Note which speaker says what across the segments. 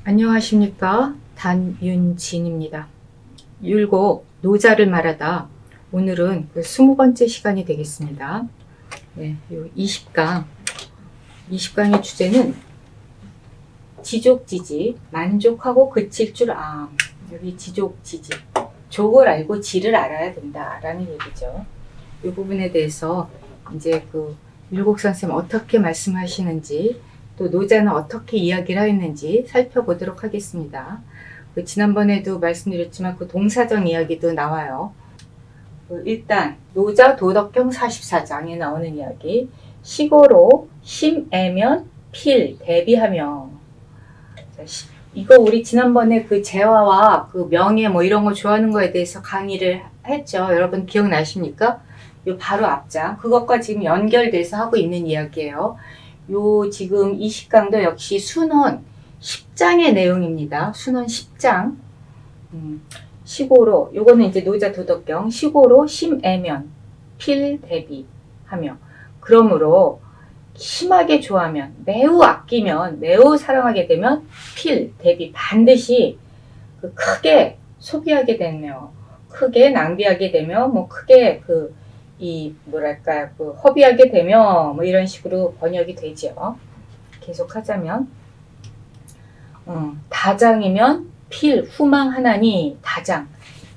Speaker 1: 안녕하십니까, 단윤진입니다. 율곡 노자를 말하다. 오늘은 그 20번째 시간이 되겠습니다. 네, 요 20강의 주제는 지족지지, 만족하고 그칠 줄 암. 여기 지족지지, 족을 알고 지를 알아야 된다라는 얘기죠. 이 부분에 대해서 이제 그 율곡 선생님 어떻게 말씀하시는지, 또 노자는 어떻게 이야기를 하였는지 살펴보도록 하겠습니다. 지난번에도 말씀드렸지만 그 동사정 이야기도 나와요. 일단 노자 도덕경 44장에 나오는 이야기, 시고로 심애면 필 대비하며. 이거 우리 지난번에 그 재화와 그 명예 뭐 이런 거 좋아하는 거에 대해서 강의를 했죠. 여러분 기억나십니까? 요 바로 앞장, 그것과 지금 연결돼서 하고 있는 이야기예요. 요 지금 20강도 역시 순원 10장의 내용입니다. 순원 10장. 시고로, 요거는 이제 노자 도덕경, 시고로 심애면 필 대비하며. 그러므로 심하게 좋아하면, 매우 아끼면, 매우 사랑하게 되면 필 대비, 반드시 그 크게 소비하게 되며, 크게 낭비하게 되며, 뭐 크게 허비하게 되며, 뭐 이런 식으로 번역이 되죠. 계속 하자면, 다장이면 필, 후망하나니, 다장.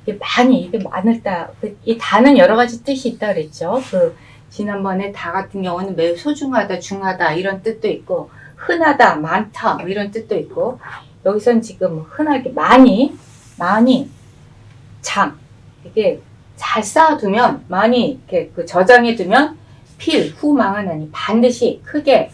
Speaker 1: 이게 많을다. 이 다는 여러 가지 뜻이 있다 그랬죠. 지난번에 다 같은 경우는 매우 소중하다, 중하다, 이런 뜻도 있고, 흔하다, 많다, 뭐 이런 뜻도 있고, 여기선 지금 흔하게, 많이, 이게 잘 쌓아두면, 많이 이렇게 저장해 두면 필, 후 망하나니, 반드시 크게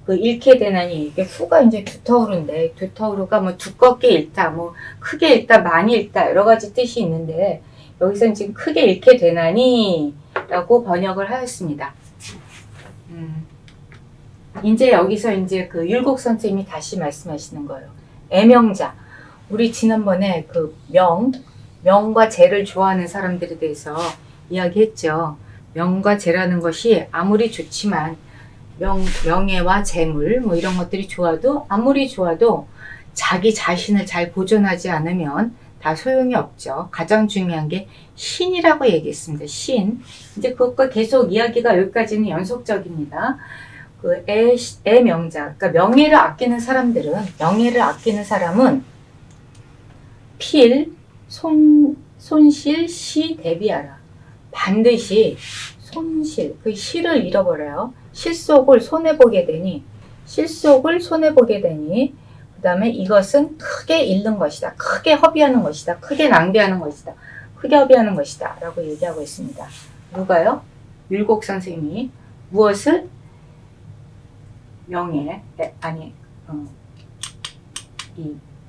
Speaker 1: 잃게 되나니. 이게 후가 이제 두터우른데, 두터우르가 뭐 두껍게 잃다, 뭐 크게 잃다, 많이 잃다, 여러 가지 뜻이 있는데, 여기서는 지금 크게 잃게 되나니 라고 번역을 하였습니다. 이제 여기서 이제 그 율곡 선생님이 다시 말씀하시는 거예요. 애명자. 우리 지난번에 명과 재를 좋아하는 사람들에 대해서 이야기했죠. 명과 재라는 것이 아무리 좋지만, 명예와 재물, 뭐 이런 것들이 아무리 좋아도 자기 자신을 잘 보존하지 않으면 다 소용이 없죠. 가장 중요한 게 신이라고 얘기했습니다. 신. 이제 그것과 계속 이야기가 여기까지는 연속적입니다. 애명자. 그러니까 명예를 아끼는 사람은 필, 손실, 시 대비하라. 반드시 손실, 그 실을 잃어버려요. 실속을 손해보게 되니, 그 다음에 이것은 크게 잃는 것이다. 크게 허비하는 것이다. 크게 낭비하는 것이다. 크게 허비하는 것이다. 라고 얘기하고 있습니다. 누가요? 율곡 선생님이 무엇을?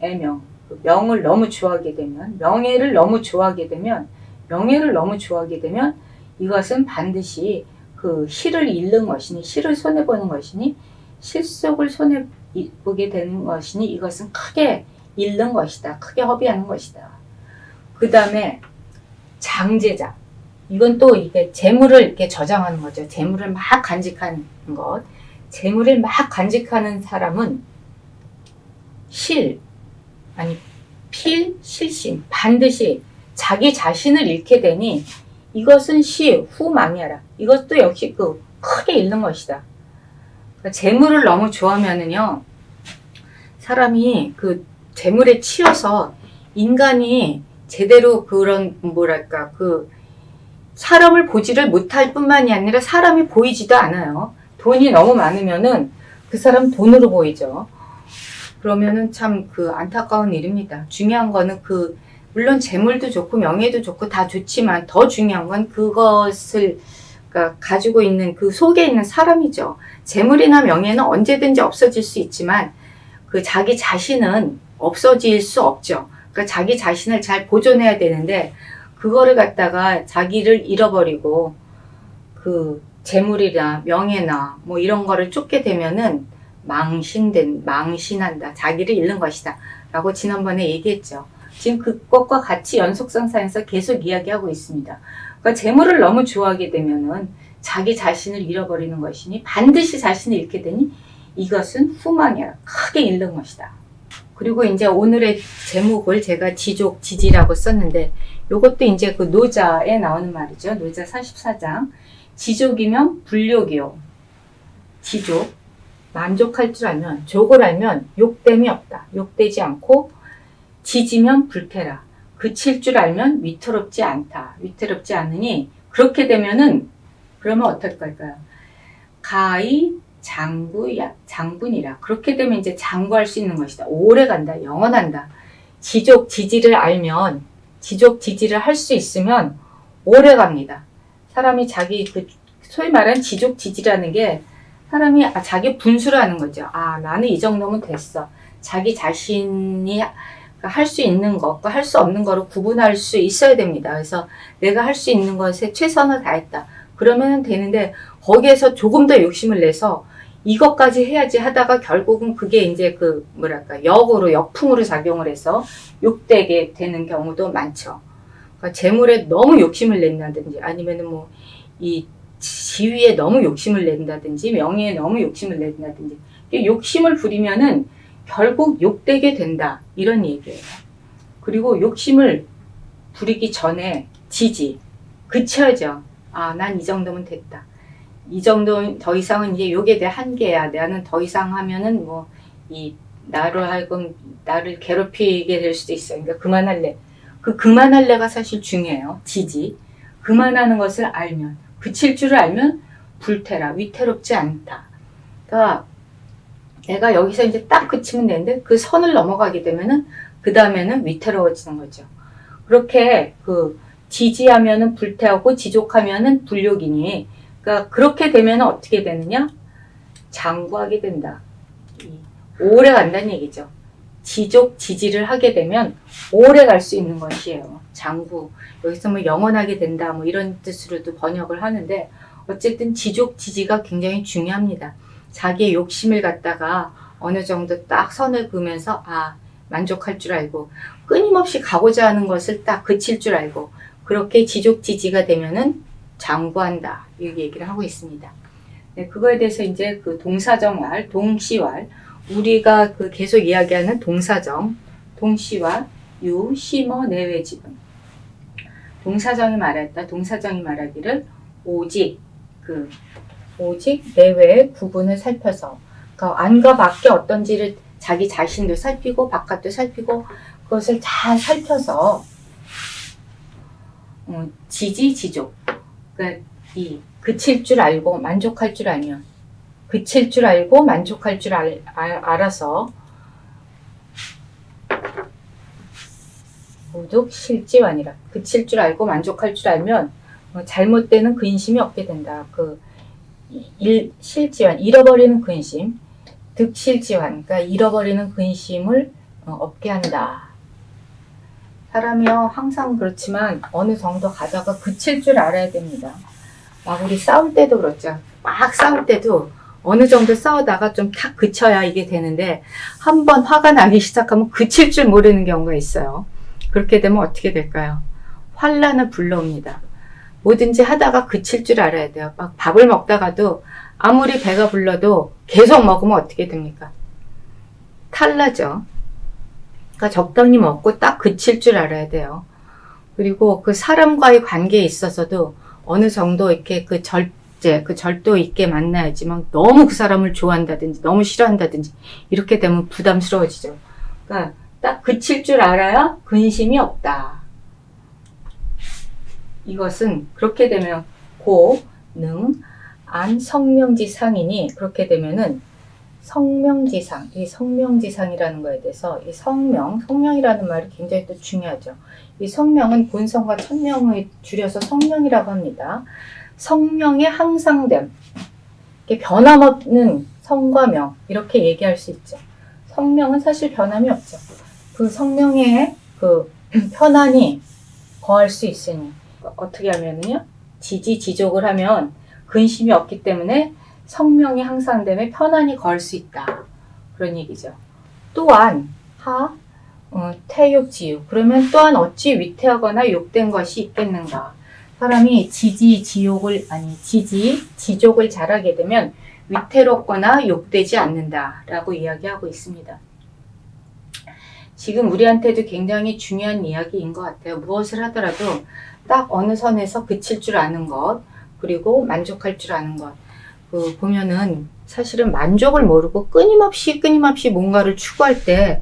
Speaker 1: 애명. 명을 너무 좋아하게 되면, 명예를 너무 좋아하게 되면, 이것은 반드시 그 실을 잃는 것이니, 실을 손해보는 것이니, 실속을 손해보게 되는 것이니, 이것은 크게 잃는 것이다. 크게 허비하는 것이다. 그 다음에 장제자. 이건 또 이게 재물을 이렇게 저장하는 거죠. 재물을 막 간직하는 것. 재물을 막 간직하는 사람은 실신. 반드시 자기 자신을 잃게 되니, 이것은 후망이하라. 이것도 역시 크게 잃는 것이다. 그러니까 재물을 너무 좋아하면은요, 사람이 재물에 치여서 인간이 제대로 사람을 보지를 못할 뿐만이 아니라 사람이 보이지도 않아요. 돈이 너무 많으면은 그 사람 돈으로 보이죠. 그러면은 참 안타까운 일입니다. 중요한 거는 물론 재물도 좋고 명예도 좋고 다 좋지만 더 중요한 건 그것을 가지고 있는 그 속에 있는 사람이죠. 재물이나 명예는 언제든지 없어질 수 있지만 자기 자신은 없어질 수 없죠. 그러니까 자기 자신을 잘 보존해야 되는데, 그거를 갖다가 자기를 잃어버리고 재물이나 명예나 뭐 이런 거를 쫓게 되면은 망신한다. 자기를 잃는 것이다. 라고 지난번에 얘기했죠. 지금 그것과 같이 연속성사에서 계속 이야기하고 있습니다. 그러니까 재물을 너무 좋아하게 되면은 자기 자신을 잃어버리는 것이니, 반드시 자신을 잃게 되니, 이것은 후망이야. 크게 잃는 것이다. 그리고 이제 오늘의 제목을 제가 지족, 지지라고 썼는데 요것도 이제 그 노자에 나오는 말이죠. 노자 44장. 지족이면 불욕이요. 지족. 만족할 줄 알면, 족을 알면 욕됨이 없다. 욕되지 않고 지지면 불태라. 그칠 줄 알면 위태롭지 않다. 위태롭지 않으니 그렇게 되면은 그러면 어떨 걸까요? 가히 장군이라. 그렇게 되면 이제 장구할 수 있는 것이다. 오래 간다. 영원한다. 지족, 지지를 알면, 지족, 지지를 할 수 있으면 오래 갑니다. 사람이 자기, 소위 말하는 지족, 지지라는 게 사람이 자기 분수를 하는 거죠. 나는 이 정도면 됐어. 자기 자신이 할 수 있는 것과 할 수 없는 거를 구분할 수 있어야 됩니다. 그래서 내가 할 수 있는 것에 최선을 다했다. 그러면 되는데 거기에서 조금 더 욕심을 내서 이것까지 해야지 하다가 결국은 그게 이제 역풍으로 작용을 해서 욕되게 되는 경우도 많죠. 그러니까 재물에 너무 욕심을 낸다든지 아니면은 이 지위에 너무 욕심을 낸다든지 명예에 너무 욕심을 낸다든지 욕심을 부리면은 결국 욕되게 된다. 이런 얘기예요. 그리고 욕심을 부리기 전에 지지, 그쳐야죠. 난 이 정도면 됐다. 이 정도 더 이상은 이제 욕에 대한 한계야. 나는 더 이상 하면은 나로 하여금 나를 괴롭히게 될 수도 있어. 그러니까 그만할래. 그 그만할래가 사실 중요해요. 지지. 그만하는 것을 알면, 그칠 줄을 알면 불태라. 위태롭지 않다. 그러니까 내가 여기서 이제 딱 그치면 되는데 그 선을 넘어가게 되면은 그 다음에는 위태로워지는 거죠. 그렇게 지지하면은 불태하고 지족하면은 불욕이니, 그러니까 그렇게 되면 어떻게 되느냐? 장구하게 된다. 오래 간다는 얘기죠. 지족, 지지를 하게 되면 오래 갈 수 있는 것이에요. 장구. 여기서 영원하게 된다, 이런 뜻으로도 번역을 하는데, 어쨌든 지족, 지지가 굉장히 중요합니다. 자기의 욕심을 갖다가 어느 정도 딱 선을 그으면서, 만족할 줄 알고, 끊임없이 가고자 하는 것을 딱 그칠 줄 알고, 그렇게 지족, 지지가 되면은 장구한다. 이 얘기를 하고 있습니다. 네, 그거에 대해서 이제 동사정말, 동시왈, 우리가 계속 이야기하는 동사정, 동시와 유, 심어, 내외, 지분. 동사정이 말하기를 오직 내외의 부분을 살펴서, 그러니까 안과 밖에 어떤지를 자기 자신도 살피고 바깥도 살피고 그것을 잘 살펴서 지지, 지족. 그러니까 그칠 줄 알고 만족할 줄 알면, 그칠 줄 알고 만족할 줄 알아서 오직 실지환이라. 그칠 줄 알고 만족할 줄 알면 잘못되는 근심이 없게 된다. 실지환, 잃어버리는 근심, 득실지환, 그러니까 잃어버리는 근심을 없게 한다. 사람이요, 항상 그렇지만 어느 정도 가다가 그칠 줄 알아야 됩니다. 우리 싸울 때도 그렇죠. 막 싸울 때도 어느 정도 싸우다가 좀 탁 그쳐야 이게 되는데, 한번 화가 나기 시작하면 그칠 줄 모르는 경우가 있어요. 그렇게 되면 어떻게 될까요? 환란을 불러옵니다. 뭐든지 하다가 그칠 줄 알아야 돼요. 막 밥을 먹다가도 아무리 배가 불러도 계속 먹으면 어떻게 됩니까? 탈나죠. 그러니까 적당히 먹고 딱 그칠 줄 알아야 돼요. 그리고 그 사람과의 관계에 있어서도 어느 정도 이렇게 절도 있게 만나야지만, 너무 그 사람을 좋아한다든지 너무 싫어한다든지 이렇게 되면 부담스러워지죠. 그러니까 딱 그칠 줄 알아야 근심이 없다. 이것은 그렇게 되면 안 성명지상이니, 그렇게 되면은 성명지상, 이 성명지상이라는 거에 대해서 이 성명이라는 말이 굉장히 또 중요하죠. 이 성명은 본성과 천명을 줄여서 성명이라고 합니다. 성명의 항상됨, 변함없는 성과 명, 이렇게 얘기할 수 있죠. 성명은 사실 변함이 없죠. 그 성명에 편안히 거할 수 있으니, 어떻게 하면은요, 지족을 하면 근심이 없기 때문에 성명이 항상됨에 편안히 거할 수 있다. 그런 얘기죠. 또한 태욕지육. 그러면 또한 어찌 위태하거나 욕된 것이 있겠는가. 사람이 지족을 잘하게 되면 위태롭거나 욕되지 않는다라고 이야기하고 있습니다. 지금 우리한테도 굉장히 중요한 이야기인 것 같아요. 무엇을 하더라도 딱 어느 선에서 그칠 줄 아는 것, 그리고 만족할 줄 아는 것. 보면은 사실은 만족을 모르고 끊임없이 뭔가를 추구할 때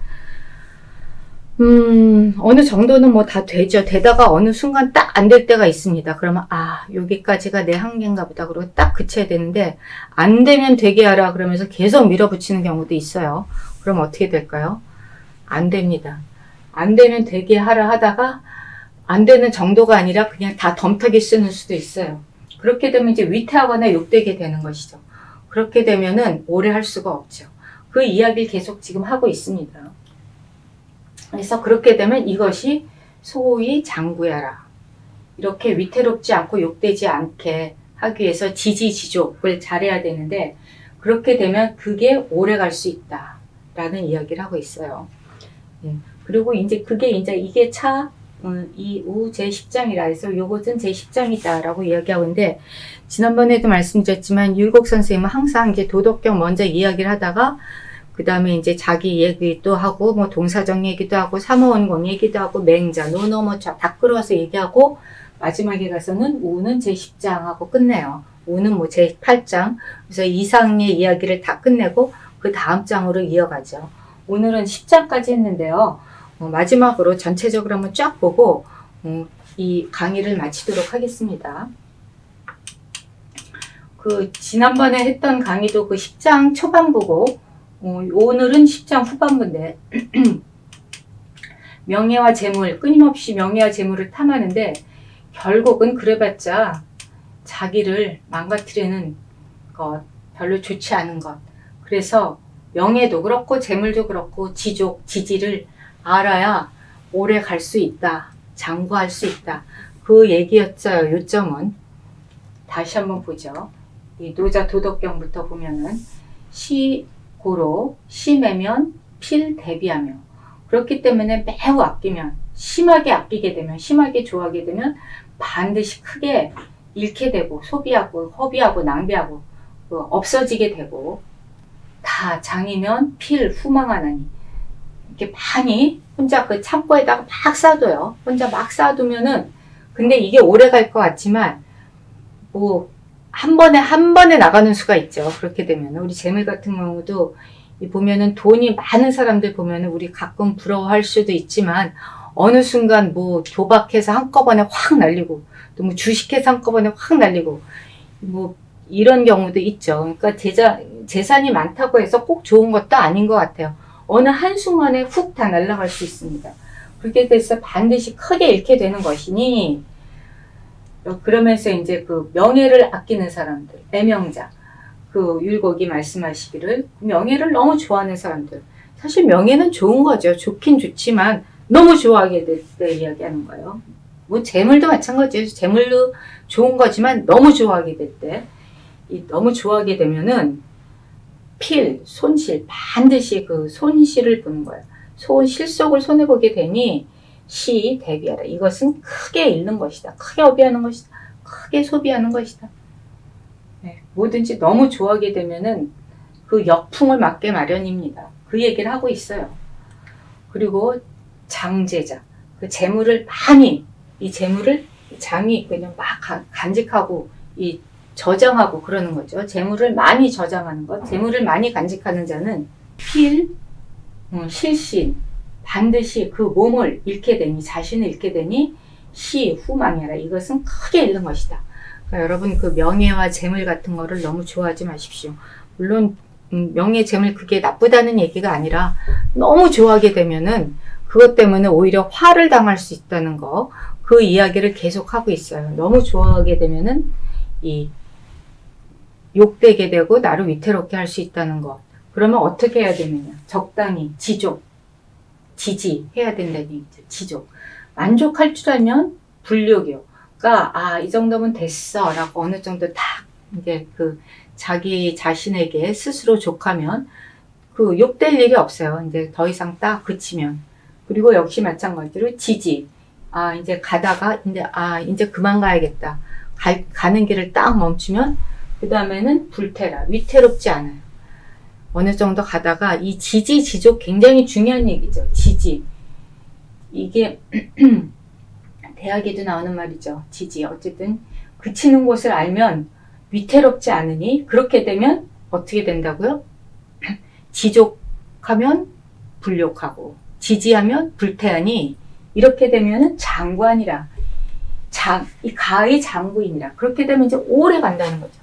Speaker 1: 어느 정도는 뭐 다 되죠. 되다가 어느 순간 딱 안 될 때가 있습니다. 그러면 여기까지가 내 한계인가 보다. 그러고 딱 그쳐야 되는데 안 되면 되게 하라 그러면서 계속 밀어붙이는 경우도 있어요. 그럼 어떻게 될까요? 안 됩니다. 안 되면 되게 하라 하다가 안 되는 정도가 아니라 그냥 다 덤터기 쓰는 수도 있어요. 그렇게 되면 이제 위태하거나 욕되게 되는 것이죠. 그렇게 되면은 오래 할 수가 없죠. 그 이야기를 계속 지금 하고 있습니다. 그래서 그렇게 되면 이것이 소위 장구야라. 이렇게 위태롭지 않고 욕되지 않게 하기 위해서 지지지족을 잘해야 되는데 그렇게 되면 그게 오래 갈 수 있다. 라는 이야기를 하고 있어요. 그리고 이제 이게 이우 제10장이라 해서 요것은 제10장이다 라고 이야기하고 있는데 지난번에도 말씀드렸지만 율곡 선생님은 항상 이제 도덕경 먼저 이야기를 하다가 그 다음에 이제 자기 얘기도 하고 뭐 동사적 얘기도 하고 삼어원공 얘기도 하고 맹자, 노노모 다 끌어와서 얘기하고 마지막에 가서는 우는 제10장 하고 끝내요. 우는 뭐 제8장 그래서 이상의 이야기를 다 끝내고 그 다음 장으로 이어가죠. 오늘은 10장까지 했는데요. 마지막으로 전체적으로 한번 쫙 보고 이 강의를 마치도록 하겠습니다. 지난번에 했던 강의도 그 10장 초반부고 오늘은 10장 후반부인데 명예와 재물, 끊임없이 명예와 재물을 탐하는데 결국은 그래봤자 자기를 망가뜨리는 것, 별로 좋지 않은 것. 그래서 명예도 그렇고 재물도 그렇고 지지를 알아야 오래 갈 수 있다. 장구할 수 있다. 그 얘기였어요. 요점은. 다시 한번 보죠. 이 노자 도덕경부터 보면은 시고로 심매면 필대비하며 그렇기 때문에 매우 아끼면 심하게 아끼게 되면 심하게 좋아하게 되면 반드시 크게 잃게 되고 소비하고 허비하고 낭비하고 없어지게 되고 다 장이면 필 후망하나니 이렇게 많이 혼자 그 창고에다가 막 쌓아둬요. 혼자 막 쌓아두면은 근데 이게 오래 갈 것 같지만 뭐 한 번에 나가는 수가 있죠. 그렇게 되면 우리 재물 같은 경우도 보면은 돈이 많은 사람들 보면은 우리 가끔 부러워할 수도 있지만 어느 순간 뭐 도박해서 한꺼번에 확 날리고 또 뭐 주식해서 한꺼번에 확 날리고 뭐 이런 경우도 있죠. 그러니까 재산이 많다고 해서 꼭 좋은 것도 아닌 것 같아요. 어느 한순간에 훅 다 날아갈 수 있습니다. 그렇게 돼서 반드시 크게 잃게 되는 것이니 그러면서 이제 그 명예를 아끼는 사람들, 애명자, 율곡이 말씀하시기를 명예를 너무 좋아하는 사람들. 사실 명예는 좋은 거죠. 좋긴 좋지만 너무 좋아하게 될 때 이야기하는 거예요. 뭐 재물도 마찬가지예요. 재물도 좋은 거지만 너무 좋아하게 될 때, 너무 좋아하게 되면은 손실, 반드시 그 손실을 보는 거예요. 실속을 손해보게 되니 대비하라. 이것은 크게 잃는 것이다. 크게 허비하는 것이다. 크게 소비하는 것이다. 네, 뭐든지 너무 좋아하게 되면은 그 역풍을 맞게 마련입니다. 그 얘기를 하고 있어요. 그리고 장제자, 그 재물을 많이, 이 재물을 장이 그냥 막 간직하고 저장하고 그러는 거죠. 재물을 많이 저장하는 것, 재물을 많이 간직하는 자는 실신, 반드시 그 몸을 잃게 되니, 자신을 잃게 되니 후망해라. 이것은 크게 잃는 것이다. 그러니까 여러분 그 명예와 재물 같은 거를 너무 좋아하지 마십시오. 물론 명예, 재물 그게 나쁘다는 얘기가 아니라 너무 좋아하게 되면은 그것 때문에 오히려 화를 당할 수 있다는 거, 그 이야기를 계속 하고 있어요. 너무 좋아하게 되면은 욕되게 되고 나를 위태롭게 할 수 있다는 거. 그러면 어떻게 해야 되느냐? 적당히 지지해야 된다는 얘기죠. 지족. 만족할 줄 알면 불욕이요. 그러니까 이 정도면 됐어 라고 어느 정도 딱 이제 자기 자신에게 스스로 족하면 욕될 일이 없어요. 이제 더 이상 딱 그치면. 그리고 역시 마찬가지로 지지. 이제 가다가 이제 그만 가야겠다. 가는 길을 딱 멈추면 그 다음에는 불태라. 위태롭지 않아요. 어느 정도 가다가 이 지지지족 굉장히 중요한 얘기죠. 지지. 이게 대학에도 나오는 말이죠. 지지. 어쨌든 그치는 곳을 알면 위태롭지 않으니 그렇게 되면 어떻게 된다고요? 지족하면 불욕하고 지지하면 불태하니 이렇게 되면은 장관이라 이 가의 장구이니라. 그렇게 되면 이제 오래 간다는 거죠.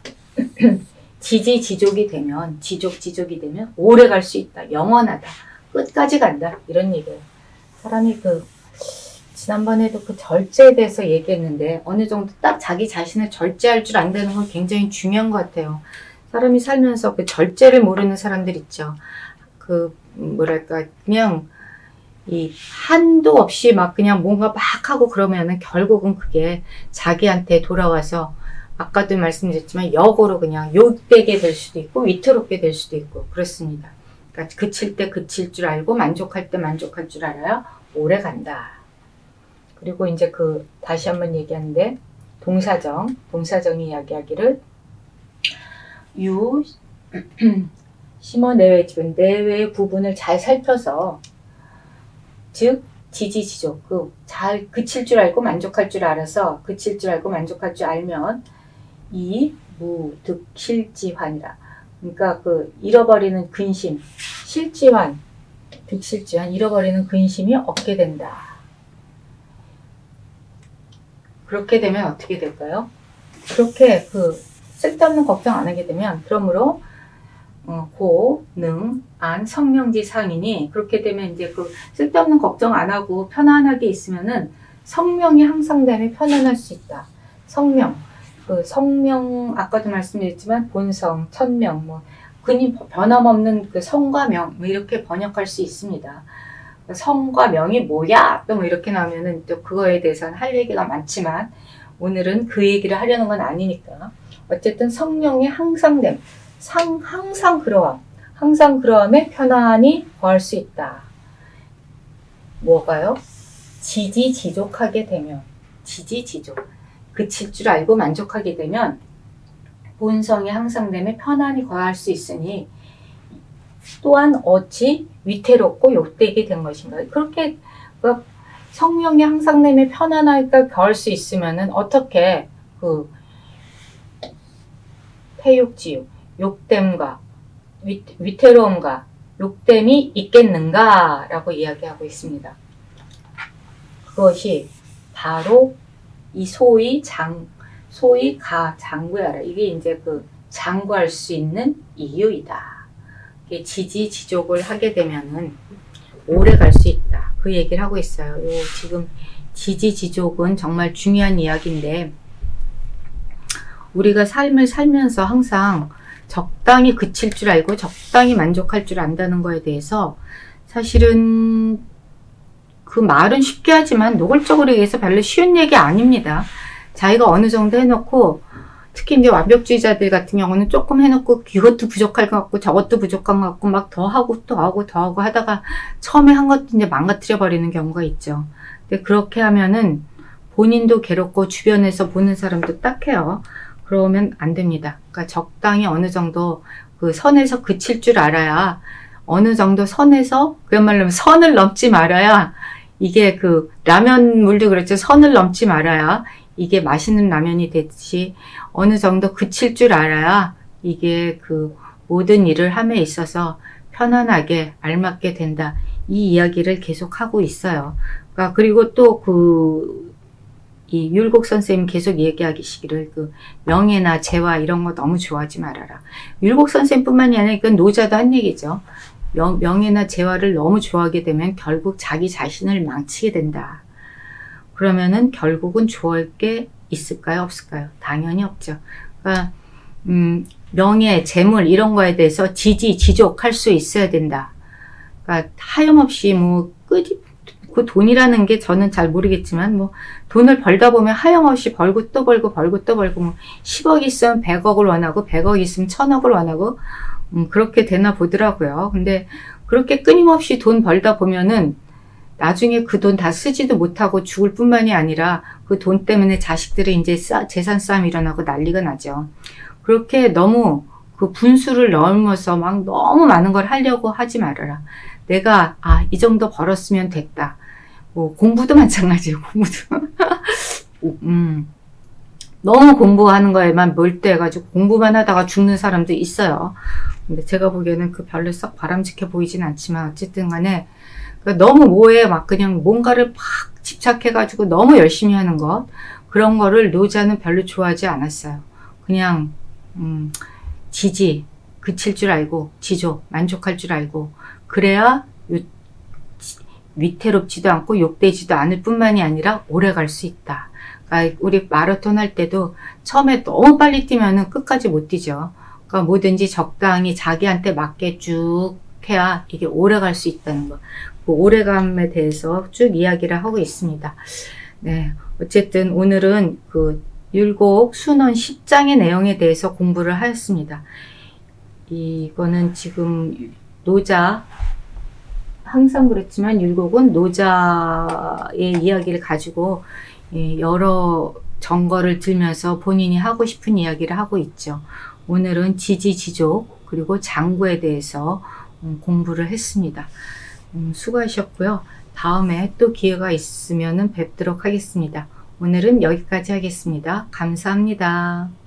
Speaker 1: 지지지족이 되면 지족지족이 되면 오래 갈 수 있다. 영원하다. 끝까지 간다. 이런 얘기예요. 사람이 지난번에도 그 절제에 대해서 얘기했는데 어느 정도 딱 자기 자신을 절제할 줄 안다는 건 굉장히 중요한 것 같아요. 사람이 살면서 그 절제를 모르는 사람들 있죠. 뭐랄까 그냥 이 한도 없이 막 그냥 뭔가 막 하고 그러면은 결국은 그게 자기한테 돌아와서 아까도 말씀드렸지만 역으로 그냥 욕되게 될 수도 있고 위태롭게 될 수도 있고 그렇습니다. 그러니까 그칠 때 그칠 줄 알고 만족할 때 만족할 줄 알아야 오래 간다. 그리고 이제 다시 한번 얘기하는데 동사정이 이야기하기를 심어 내외 지분 내외의 부분을 잘 살펴서 즉 지지지족 잘 그칠 줄 알고 만족할 줄 알아서 그칠 줄 알고 만족할 줄 알면 이 무득실지환이라. 그러니까 잃어버리는 근심, 실지환, 득실지환, 잃어버리는 근심이 없게 된다. 그렇게 되면 어떻게 될까요? 그렇게 쓸데없는 걱정 안 하게 되면 그러므로 고, 능, 안, 성명지 상이니 그렇게 되면 이제 쓸데없는 걱정 안 하고 편안하게 있으면은 성명이 향상되면 편안할 수 있다. 성명, 성명 아까도 말씀드렸지만 본성, 천명, 근이 변함없는 성과 명 이렇게 번역할 수 있습니다. 성과 명이 뭐야? 또 이렇게 나오면은 또 그거에 대해서는 할 얘기가 많지만 오늘은 그 얘기를 하려는 건 아니니까 어쨌든 성명의 향상됨. 항상 그러함에 편안히 거할 수 있다. 뭐가요? 지지지족하게 되면 지지지족 그칠 줄 알고 만족하게 되면 본성이 향상됨에 편안히 거할 수 있으니 또한 어찌 위태롭고 욕되게 된 것인가. 그렇게 성령이 향상됨에 편안하게 거할 수 있으면은 어떻게 폐욕지욕 욕됨과 위태로움과 욕됨이 있겠는가 라고 이야기하고 있습니다. 그것이 바로 이 소위 장구야라. 이게 이제 장구할 수 있는 이유이다. 이게 지지지족을 하게 되면은 오래 갈 수 있다. 그 얘기를 하고 있어요. 지금 지지지족은 정말 중요한 이야기인데 우리가 삶을 살면서 항상 적당히 그칠 줄 알고 적당히 만족할 줄 안다는 거에 대해서 사실은 그 말은 쉽게 하지만 노골적으로 얘기해서 별로 쉬운 얘기 아닙니다. 자기가 어느 정도 해놓고 특히 이제 완벽주의자들 같은 경우는 조금 해놓고 이것도 부족할 것 같고 저것도 부족한 것 같고 막 더 하고 또 하고 더 하고 하다가 처음에 한 것도 이제 망가뜨려 버리는 경우가 있죠. 근데 그렇게 하면은 본인도 괴롭고 주변에서 보는 사람도 딱해요. 그러면 안 됩니다. 그러니까 적당히 어느 정도 선에서 그칠 줄 알아야 어느 정도 선에서 그야말로 선을 넘지 말아야 이게 라면 물도 그렇죠. 선을 넘지 말아야 이게 맛있는 라면이 되듯이 어느 정도 그칠 줄 알아야 이게 모든 일을 함에 있어서 편안하게 알맞게 된다. 이 이야기를 계속 하고 있어요. 그러니까 그리고 또 이 율곡 선생님 계속 얘기하시기를 명예나 재화 이런 거 너무 좋아하지 말아라. 율곡 선생님뿐만이 아니라 이건 노자도 한 얘기죠. 명예나 재화를 너무 좋아하게 되면 결국 자기 자신을 망치게 된다. 그러면은 결국은 좋아할 게 있을까요? 없을까요? 당연히 없죠. 그러니까 명예, 재물 이런 거에 대해서 지족할 수 있어야 된다. 그러니까 하염없이 그 돈이라는 게 저는 잘 모르겠지만 돈을 벌다 보면 하염없이 벌고 또 벌고 10억 있으면 100억을 원하고 100억 있으면 1000억을 원하고 그렇게 되나 보더라고요. 근데 그렇게 끊임없이 돈 벌다 보면은 나중에 그 돈 다 쓰지도 못하고 죽을 뿐만이 아니라 그 돈 때문에 자식들이 이제 재산 싸움 일어나고 난리가 나죠. 그렇게 너무 그 분수를 넘어서 막 너무 많은 걸 하려고 하지 말아라. 내가 이 정도 벌었으면 됐다. 뭐 공부도 마찬가지예요. 공부도 너무 공부하는 거에만 몰두해가지고 공부만 하다가 죽는 사람도 있어요. 근데 제가 보기에는 그 별로 썩 바람직해 보이진 않지만 어쨌든 간에 너무 뭐에 막 그냥 뭔가를 막 집착해가지고 너무 열심히 하는 것, 그런 거를 노자는 별로 좋아하지 않았어요. 그냥 지지, 그칠 줄 알고 지조, 만족할 줄 알고 그래야 위태롭지도 않고 욕되지도 않을 뿐만이 아니라 오래 갈 수 있다. 그러니까 우리 마라톤 할 때도 처음에 너무 빨리 뛰면은 끝까지 못 뛰죠. 그러니까 뭐든지 적당히 자기한테 맞게 쭉 해야 이게 오래 갈 수 있다는 거. 그 오래감에 대해서 쭉 이야기를 하고 있습니다. 네, 어쨌든 오늘은 그 율곡 순원 10장의 내용에 대해서 공부를 하였습니다. 이거는 지금 노자, 항상 그렇지만 율곡은 노자의 이야기를 가지고 여러 정거를 들면서 본인이 하고 싶은 이야기를 하고 있죠. 오늘은 지지지족 그리고 장구에 대해서 공부를 했습니다. 수고하셨고요. 다음에 또 기회가 있으면 뵙도록 하겠습니다. 오늘은 여기까지 하겠습니다. 감사합니다.